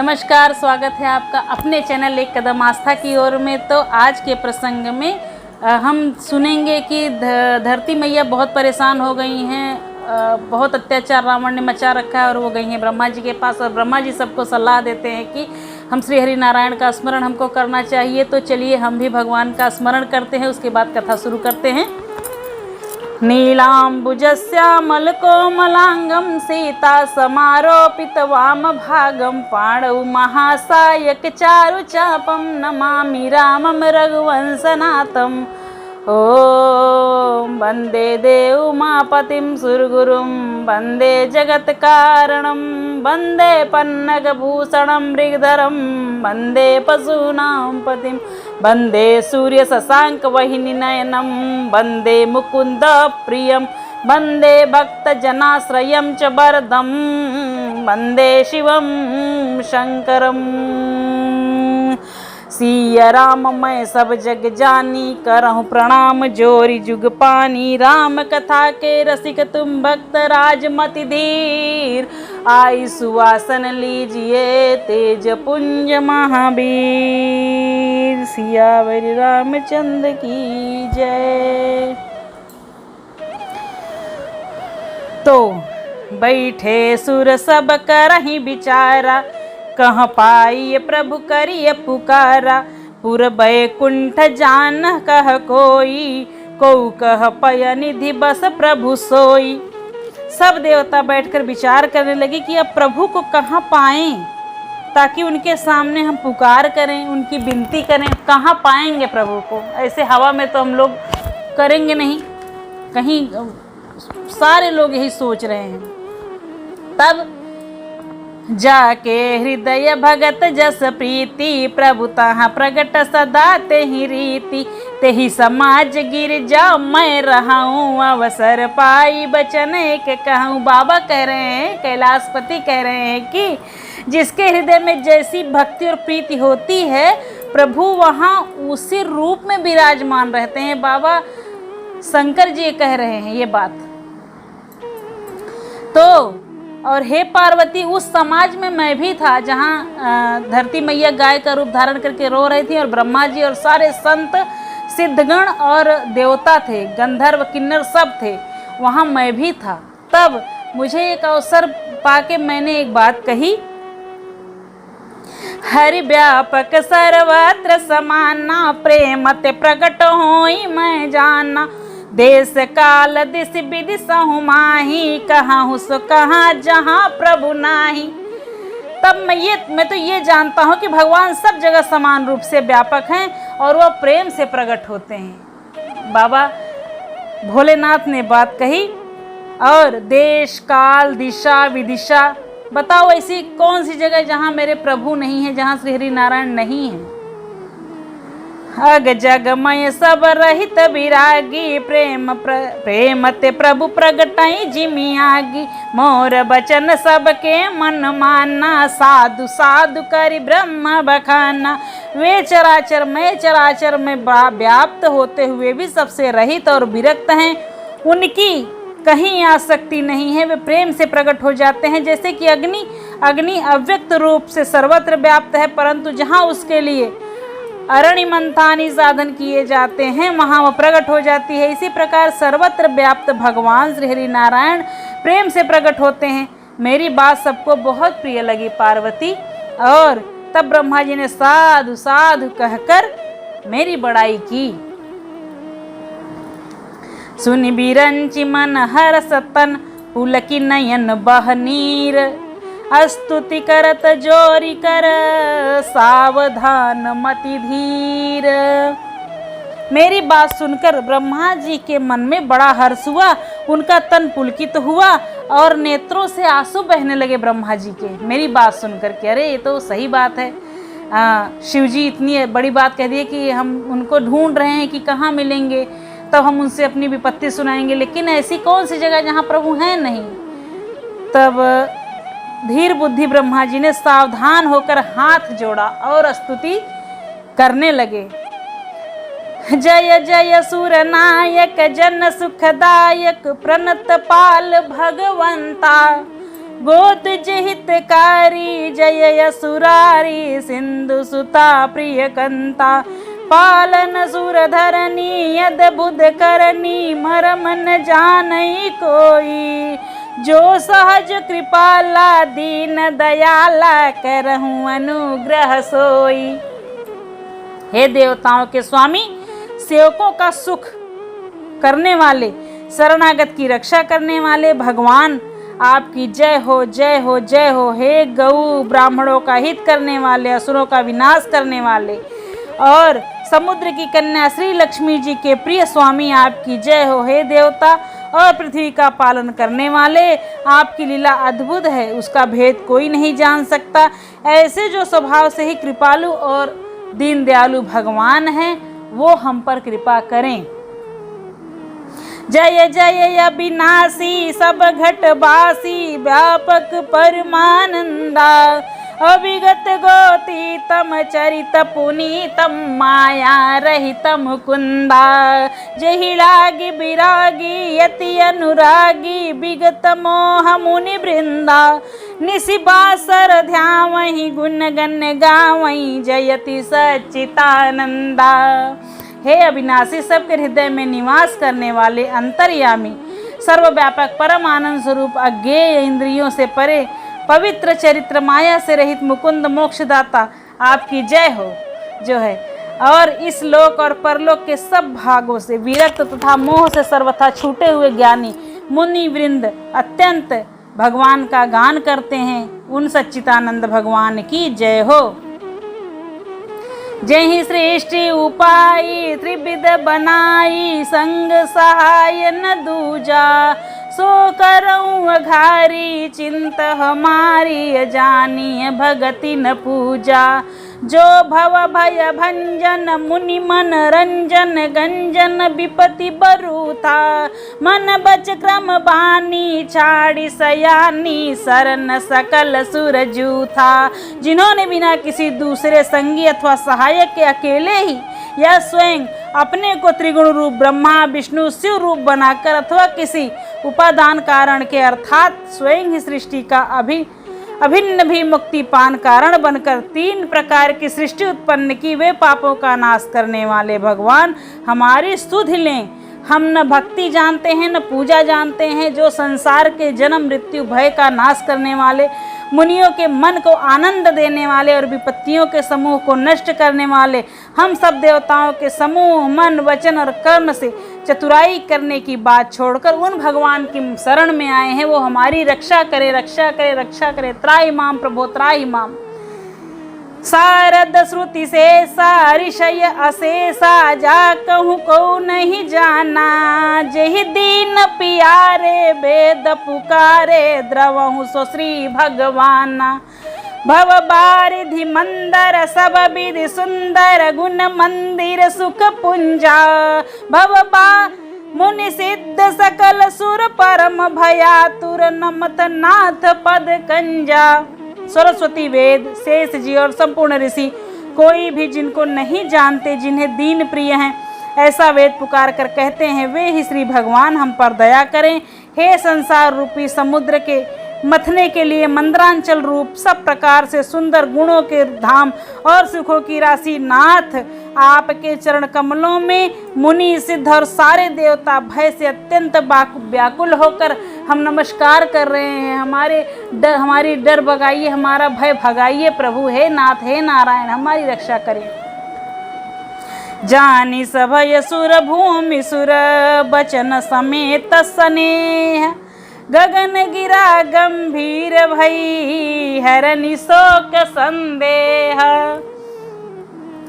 नमस्कार, स्वागत है आपका अपने चैनल एक कदम आस्था की ओर में। तो आज के प्रसंग में हम सुनेंगे कि धरती मैया बहुत परेशान हो गई हैं। बहुत अत्याचार रावण ने मचा रखा है और वो गई हैं ब्रह्मा जी के पास। और ब्रह्मा जी सबको सलाह देते हैं कि हम श्री हरि नारायण का स्मरण हमको करना चाहिए। तो चलिए हम भी भगवान का स्मरण करते हैं, उसके बाद कथा शुरू करते हैं। नीलाम्बुजश्यामलकोमलांगं सीता समारोपित वामभागं पाणौ महासायक चारुचापं नमामि रामं रघुवंशनाथम्। ॐ वन्दे देवोमापतिं सुरगुरुं वन्दे जगत्कारणं वन्दे पन्नगभूषणं मृगधरं वन्दे पशूनां पतिं वन्दे सूर्यशशाङ्कवाहिनीनयनं वन्दे मुकुन्द प्रियं वन्दे भक्तजनाश्रयं च वरदं वन्दे शिवं शङ्करम्। सिया राम मैं सब जग जानी करहूँ प्रणाम जोरी जुग पानी। राम कथा के रसिक तुम भक्त राजमति धीर। आई सुवासन लीजिए तेज पुंज महावीर। सियावर रामचंद्र की जय। तो बैठे सुर सब करहि विचारा कहाँ पाइए प्रभु करिए पुकारा। पुर बैकुंठ जान कह कोई को कह पय निधि बस प्रभु सोई। सब देवता बैठकर विचार करने लगे कि अब प्रभु को कहाँ पाएं ताकि उनके सामने हम पुकार करें, उनकी विनती करें। कहाँ पाएंगे प्रभु को? ऐसे हवा में तो हम लोग करेंगे नहीं, कहीं सारे लोग यही सोच रहे हैं। तब जाके हृदय भगत जस प्रीति प्रभु तहाँ प्रगट सदा तेहि रीति। तेहि समाज गिर जाओ मैं रहाऊं अवसर पाई बचन एक कहूँ। बाबा कह रहे हैं, कैलाशपति कह रहे हैं कि जिसके हृदय में जैसी भक्ति और प्रीति होती है प्रभु वहाँ उसी रूप में विराजमान रहते हैं। बाबा शंकर जी कह रहे हैं ये बात। तो और हे पार्वती, उस समाज में मैं भी था जहाँ धरती मैया गाय का रूप धारण करके रो रही थी और ब्रह्मा जी और सारे संत सिद्धगण और देवता थे, गंधर्व किन्नर सब थे, वहाँ मैं भी था। तब मुझे एक अवसर पाके मैंने एक बात कही। हरि व्यापक सर्वत्र समाना प्रेमते प्रकट होई मैं जाना। देश काल दिश विधि सहुमाही कहाँ सो कहाँ जहाँ प्रभु नाही। तब मैं तो ये जानता हूँ कि भगवान सब जगह समान रूप से व्यापक हैं और वह प्रेम से प्रकट होते हैं। बाबा भोलेनाथ ने बात कही। और देश काल दिशा विदिशा, बताओ ऐसी कौन सी जगह जहाँ मेरे प्रभु नहीं है, जहाँ श्री हरि नारायण नहीं है। अग जगमय सब रहित विरागी प्रेमते प्रभु प्रगटाई जिमि आगी। मोर बचन सबके मन माना साधु साधु करि ब्रह्म बखाना। वे चराचर मैं चराचर में व्याप्त होते हुए भी सबसे रहित और विरक्त हैं। उनकी कहीं आसक्ति नहीं है, वे प्रेम से प्रकट हो जाते हैं। जैसे कि अग्नि अव्यक्त रूप से सर्वत्र व्याप्त है, परंतु जहाँ उसके लिए अरणि मंथानी साधन किए जाते हैं वहाँ वह प्रकट हो जाती है। इसी प्रकार सर्वत्र व्याप्त भगवान श्री हरि नारायण प्रेम से प्रकट होते हैं। मेरी बात सबको बहुत प्रिय लगी पार्वती। और तब ब्रह्मा जी ने साधु साधु कहकर मेरी बड़ाई की। सुनि बिरंचि मन हरसतन पुलकी नयन बहनीर। स्तुति करत जोरी कर सावधान मति धीर। मेरी बात सुनकर ब्रह्मा जी के मन में बड़ा हर्ष हुआ, उनका तन पुलकित हुआ और नेत्रों से आंसू बहने लगे ब्रह्मा जी के मेरी बात सुनकर के। अरे ये तो सही बात है। शिव जी इतनी बड़ी बात कह दी कि हम उनको ढूंढ रहे हैं कि कहाँ मिलेंगे, तब हम उनसे अपनी विपत्ति सुनाएंगे, लेकिन ऐसी कौन सी जगह जहाँ प्रभु हैं नहीं। तब धीर बुद्धि ब्रह्मा जी ने सावधान होकर हाथ जोड़ा और स्तुति करने लगे। जय जय सुर नायक जन सुखदायक प्रणत पाल भगवंता। गोद हितकारी जय यसुरारी सिंधु सुता प्रिय कंता पालन सुर धरनी अद्भुत करनी मरम न जानई कोई जो सहज कृपाला दीन दयाला करहूं अनुग्रह सोई। हे देवताओं के स्वामी, सेवकों का सुख करने वाले, शरणागत की रक्षा करने वाले भगवान आपकी जय हो जय हो जय हो। हे गौ ब्राह्मणों का हित करने वाले, असुरों का विनाश करने वाले और समुद्र की कन्या श्री लक्ष्मी जी के प्रिय स्वामी आपकी जय हो। हे देवता और पृथ्वी का पालन करने वाले, आपकी लीला अद्भुत है, उसका भेद कोई नहीं जान सकता। ऐसे जो स्वभाव से ही कृपालु और दीन दयालु भगवान हैं, वो हम पर कृपा करें। जय जय अविनाशी सब घटवासी व्यापक परमानंदा अविगत गोतीतम चरित पुनीतम माया रहितम कुंदा जहि लागी विरागी यति अनुरागी विगत मोह मुनि वृंदा निशिबासर ध्यावहि गुण गण गावहि जयति सच्चितानंदा। हे अविनाशी, सबके हृदय में निवास करने वाले, अंतर्यामी, सर्वव्यापक परम आनंद स्वरूप, अज्ञेय, इंद्रियों से परे, पवित्र चरित्र, माया से रहित मुकुंद मोक्षदाता आपकी जय हो जो है। और इस लोक और परलोक के सब भागों से विरक्त तथा मोह से सर्वथा छूटे हुए ज्ञानी मुनि वृंद अत्यंत भगवान का गान करते हैं। उन सच्चिदानंद भगवान की जय हो। जय सृष्टि उपाई त्रिविध बनाई संग सहाय न दूजा सो करऊँ अघारी चिंत हमारी जानिय भगति न पूजा जो भव भय भंजन मुनि मन रंजन गंजन विपति बरूथा मन बच क्रम बानी छाड़ी सयानी सरन सकल सुर जूथा। जिन्होंने बिना किसी दूसरे संगी अथवा सहायक के अकेले ही या स्वयं अपने को त्रिगुण रूप ब्रह्मा विष्णु शिव रूप बनाकर अथवा किसी उपादान कारण के अर्थात स्वयं ही सृष्टि का अभिन्न भी मुक्ति पान कारण बनकर तीन प्रकार की सृष्टि उत्पन्न की, वे पापों का नाश करने वाले भगवान हमारी सुधि लें। हम न भक्ति जानते हैं न पूजा जानते हैं, जो संसार के जन्म मृत्यु भय का नाश करने वाले, मुनियों के मन को आनंद देने वाले और विपत्तियों के समूह को नष्ट करने वाले, हम सब देवताओं के समूह मन वचन और कर्म से चतुराई करने की बात छोड़कर उन भगवान की शरण में आए हैं। वो हमारी रक्षा करे रक्षा करे रक्षा करे। त्राहि माम प्रभो त्राहि माम। सारद श्रुति से सारिशय अशेषा जा कहूँ को नहीं जाना जहि दीन पियारे वेद पुकारे द्रवहु सो श्री भगवाना। भव बारिधि मंदर सब विधि सुंदर गुण मंदिर सुख पुंजा भव बा मुनि सिद्ध सकल सुर परम भयातुर नमत नाथ पद कंजा। सरस्वती वेद शेष जी और संपूर्ण ऋषि कोई भी जिनको नहीं जानते, जिन्हें दीन प्रिय हैं, ऐसा वेद पुकार कर कहते हैं, वे ही श्री भगवान हम पर दया करें। हे संसार रूपी समुद्र के मथने के लिए मंद्रांचल रूप सब प्रकार से सुंदर गुणों के धाम और सुखों की राशि नाथ, आपके चरण कमलों में मुनि सिद्ध और सारे देवता भय से अत्यंत व्याकुल होकर हम नमस्कार कर रहे हैं। हमारी डर भगाइए, हमारा भय भगाइए प्रभु। हे नाथ हे नारायण, हमारी रक्षा करें। जानी सभय सुर भूमि सुर बचन समेत स्नेह गगन गिरा गंभीर भई हरनि शोक संदेह।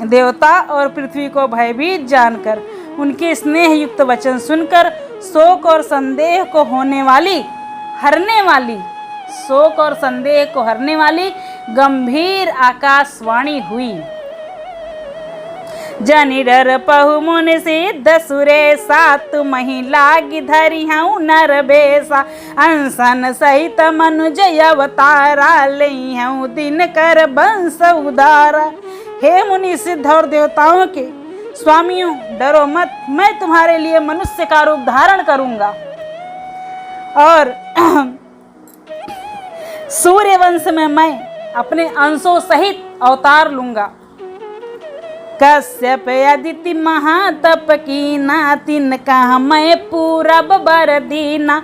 देवता और पृथ्वी को भयभीत जानकर उनके स्नेह युक्त वचन सुनकर शोक और संदेह को हरने वाली गंभीर आकाशवाणी हुई। जनि डर पहु मुनि सिद्ध सुरे सात महिला गिधरि हूँ नर बेसा अंसन सहित मनुज अवतारा लई हूँ दिन कर बंस उदारा। हे मुनि सिद्ध और देवताओं के स्वामियों, डरो मत, मैं तुम्हारे लिए मनुष्य का रूप धारण करूंगा और सूर्य वंश में मैं अपने अंशों सहित अवतार लूंगा। कश्यप अदिति महातप कीना, तिनका मैं पूरब बर दीना।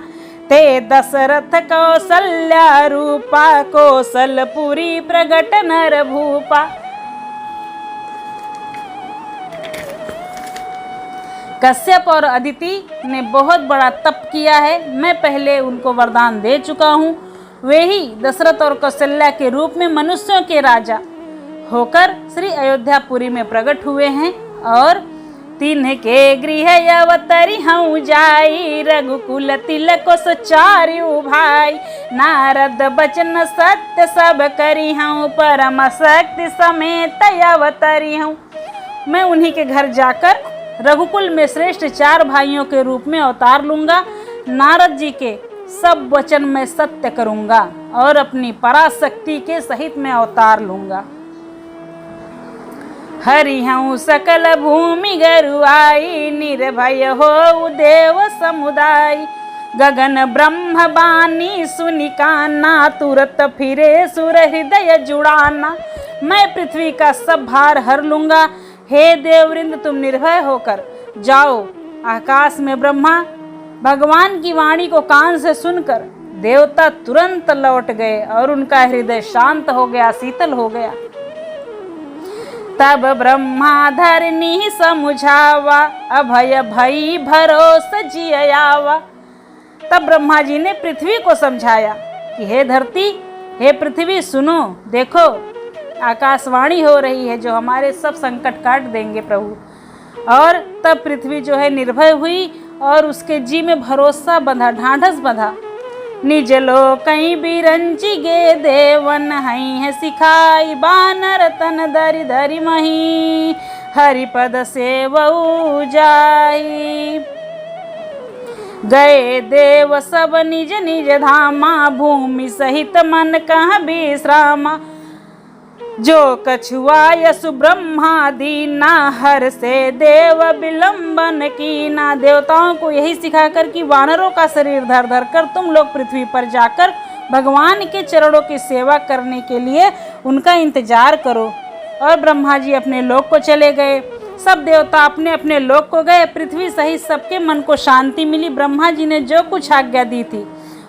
ते दशरथ कौशल्या रूपा, कौशलपुरी प्रगट नर भूपा। कश्यप और अदिति ने बहुत बड़ा तप किया है, मैं पहले उनको वरदान दे चुका हूँ। वे ही दशरथ और कौशल्या के रूप में मनुष्यों के राजा होकर श्री अयोध्यापुरी में प्रकट हुए हैं। और तिनके गृह अवतरी हूँ जाई, रघुकुल तिलक सुचार्यु भाई। नारद बचन सत्य सब करी हूँ, परम शक्ति समेत अवतरी हूँ। मैं उन्हीं के घर जाकर रघुकुल में श्रेष्ठ 4 भाइयों के रूप में अवतार लूंगा। नारद जी के सब वचन मैं सत्य करूंगा और अपनी पराशक्ति के सहित मैं अवतार लूंगा। हरि हूँ सकल भूमि गरुआई, निर्भय हो देव समुदाय। गगन ब्रह्म बानी सुनि काना, तुरत फिरे सुर हृदय जुड़ाना। मैं पृथ्वी का सब भार हर लूंगा। हे देववृंद, तुम निर्भय होकर जाओ। आकाश में ब्रह्मा भगवान की वाणी को कान से सुनकर देवता तुरंत लौट गए और उनका हृदय शांत हो गया, शीतल हो गया। तब ब्रह्मा धरनी समुझावा, अभय भई भरोस जियावा। तब ब्रह्मा जी ने पृथ्वी को समझाया कि हे धरती, हे पृथ्वी सुनो, देखो आकाशवाणी हो रही है जो हमारे सब संकट काट देंगे प्रभु। और तब पृथ्वी जो है निर्भय हुई और उसके जी में भरोसा बंधा, ढांढस बंधा। निज लोकई बिरंची गे देवन, हई है सिखाई बानर तन धरि धरि मही। हरिपद सेवऊ जाई, गए देव सब निज निज धामा। भूमि सहित मन कह विश्रामा, जो कछुआ यसु ब्रह्मा दीना। हर से देव विलंबन कीना। देवताओं को यही सिखाकर कि वानरों का शरीर धर धर कर तुम लोग पृथ्वी पर जाकर भगवान के चरणों की सेवा करने के लिए उनका इंतजार करो। और ब्रह्मा जी अपने लोक को चले गए। सब देवता अपने अपने लोक को गए। पृथ्वी सहित सबके मन को शांति मिली। ब्रह्मा जी ने जो कुछ आज्ञा दी थी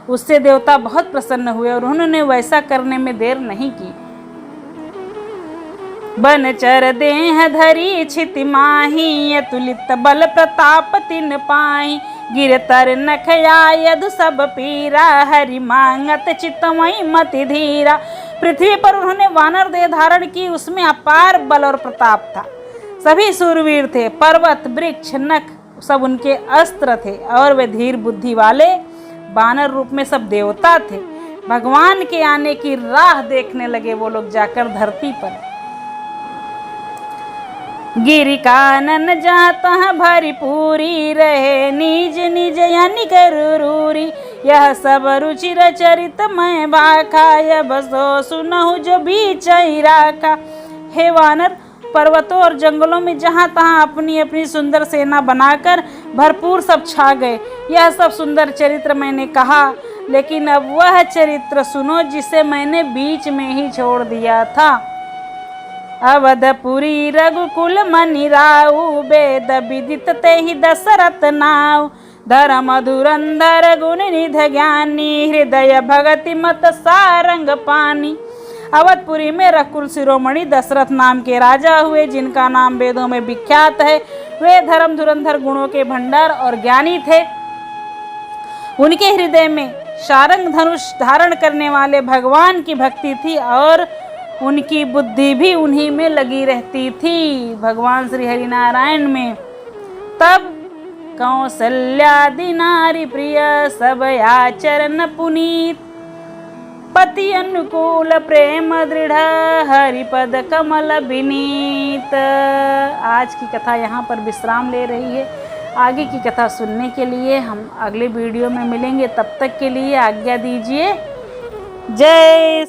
उससे देवता बहुत प्रसन्न हुए और उन्होंने वैसा करने में देर नहीं की। बन चर देह धरी छिति माही, अतुलित बल प्रताप तिन पाई। गिर तर नखया यदु सब पीरा, हरि मांगत चितमयी मति धीरा। पृथ्वी पर उन्होंने वानर देह धारण की, उसमें अपार बल और प्रताप था। सभी सूरवीर थे, पर्वत वृक्ष नख सब उनके अस्त्र थे और वे धीर बुद्धि वाले वानर रूप में सब देवता थे। भगवान के आने की राह देखने लगे वो लोग जाकर धरती पर। गिरि कानन जाता भरी पूरी, रहे निज निज यानी करूरी। यह सब रुचिर चरित मैं बाखा, यह सो सुनहु जो बीच ही राखा। हे वानर, पर्वतों और जंगलों में जहाँ तहाँ अपनी अपनी सुंदर सेना बनाकर भरपूर सब छा गए। यह सब सुंदर चरित्र मैंने कहा, लेकिन अब वह चरित्र सुनो जिसे मैंने बीच में ही छोड़ दिया था। अवधपुरी रघुकुल मनि राउ, वेद विदित तेहि दशरथ नाउ। धर्म धुरंधर गुण निध ज्ञानी, हृदय भगति मत सारंग पानी। अवधपुरी में रघुकुल शिरोमणि दशरथ नाम के राजा हुए, जिनका नाम वेदों में विख्यात है। वे धर्म धुरंधर गुणों के भंडार और ज्ञानी थे। उनके हृदय में सारंग धनुष धारण करने वाले भगवान की भक्ति थी और उनकी बुद्धि भी उन्हीं में लगी रहती थी, भगवान श्री हरिनारायण में। तब कौशल्यादि नारी प्रिय, सब आचरण पुनीत। पति अनुकूल प्रेम दृढ़, हरिपद कमल विनीत। आज की कथा यहाँ पर विश्राम ले रही है। आगे की कथा सुनने के लिए हम अगले वीडियो में मिलेंगे। तब तक के लिए आज्ञा दीजिए। जय